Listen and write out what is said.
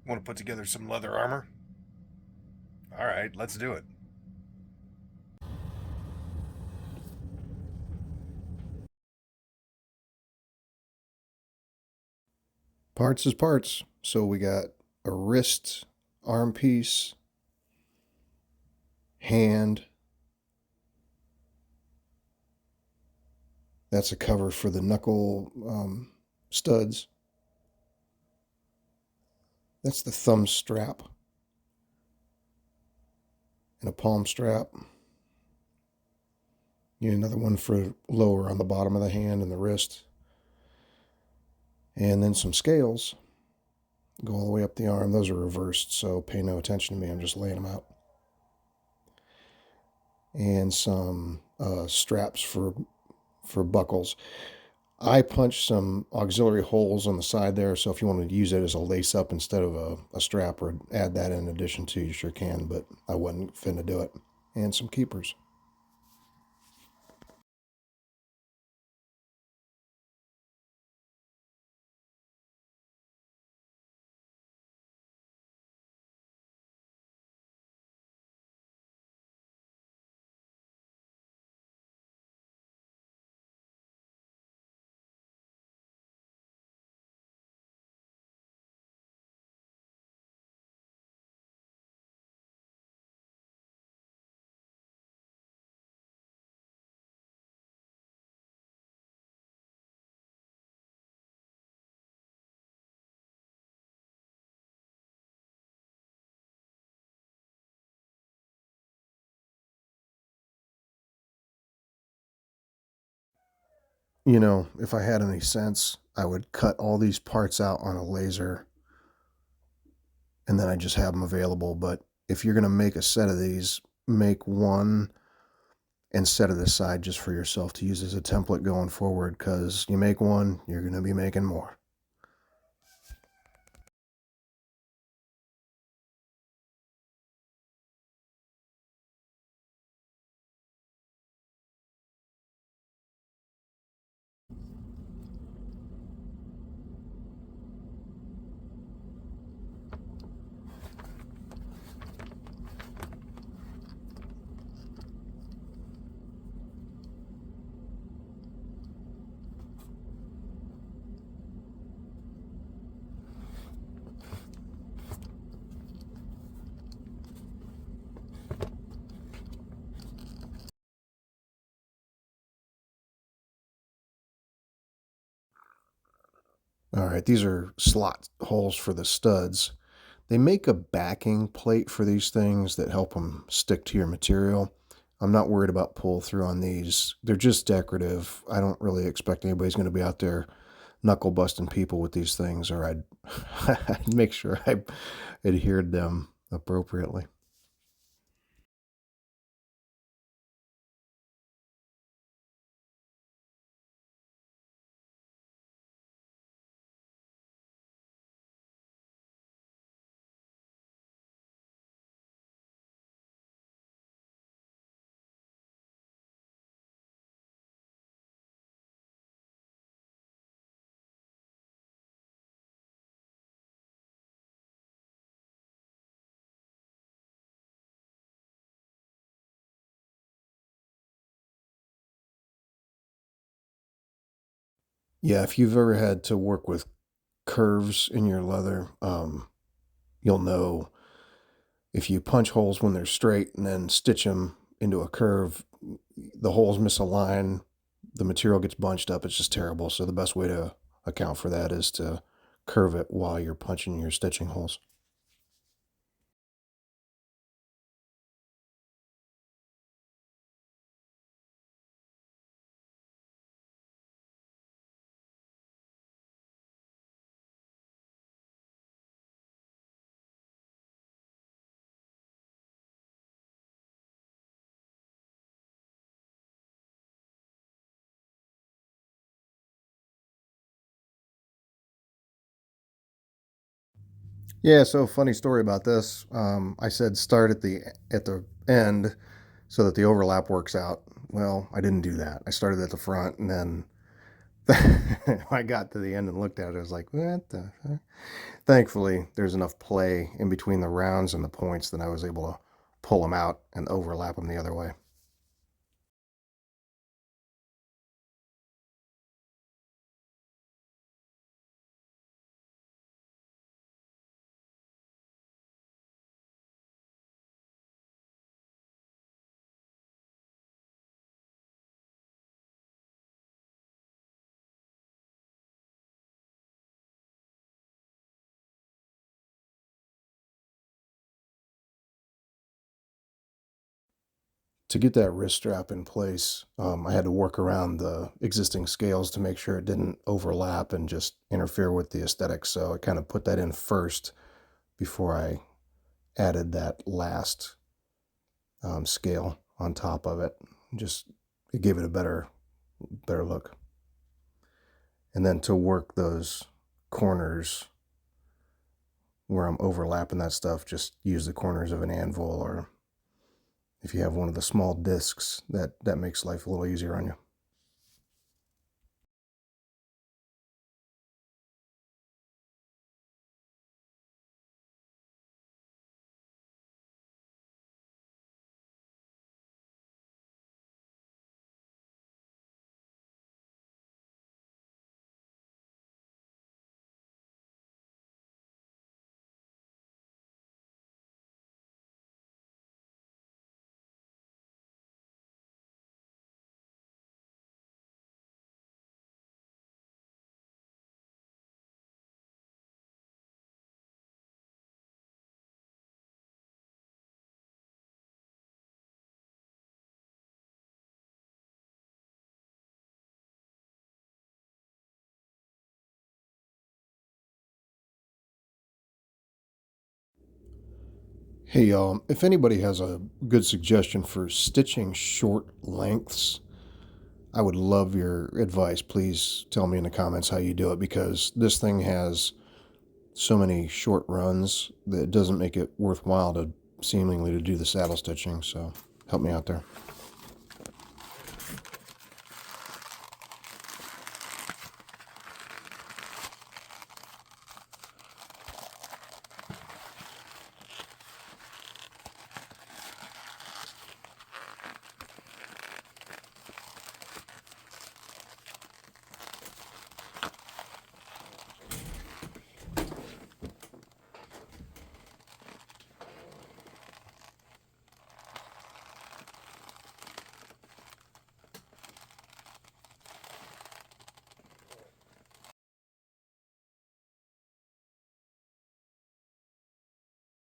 Want to put together some leather armor? All right, let's do it. Parts is parts. So we got a wrist arm piece, hand. That's a cover for the knuckle studs. That's the thumb strap and a palm strap. You need another one for lower on the bottom of the hand and the wrist. And then some scales go all the way up the arm. Those are reversed, so pay no attention to me. I'm just laying them out. And some straps for buckles. I punched some auxiliary holes on the side there, so if you wanted to use it as a lace up instead of a strap or add that in addition to, you sure can, but I wasn't finna do it. And some keepers. You know, if I had any sense, I would cut all these parts out on a laser and then I just have them available. But if you're going to make a set of these, make one and set it aside just for yourself to use as a template going forward, because you make one, you're going to be making more. All right, these are slot holes for the studs. They make a backing plate for these things that help them stick to your material. I'm not worried about pull through on these. They're just decorative. I don't really expect anybody's going to be out there knuckle busting people with these things, or I'd make sure I adhered them appropriately. Yeah, if you've ever had to work with curves in your leather, you'll know if you punch holes when they're straight and then stitch them into a curve, the holes misalign, the material gets bunched up. It's just terrible. So the best way to account for that is to curve it while you're punching your stitching holes. Yeah, so funny story about this. I said start at the end so that the overlap works out. Well, I didn't do that. I started at the front and then I got to the end and looked at it, I was like, what the heck? Thankfully, there's enough play in between the rounds and the points that I was able to pull them out and overlap them the other way. To get that wrist strap in place, I had to work around the existing scales to make sure it didn't overlap and just interfere with the aesthetics. So I kind of put that in first before I added that last scale on top of it. Just it gave it a better look. And then to work those corners where I'm overlapping that stuff, just use the corners of an anvil, or if you have one of the small discs, that makes life a little easier on you. Hey y'all, if anybody has a good suggestion for stitching short lengths, I would love your advice. Please tell me in the comments how you do it, because this thing has so many short runs that it doesn't make it worthwhile to seemingly to do the saddle stitching. So help me out there.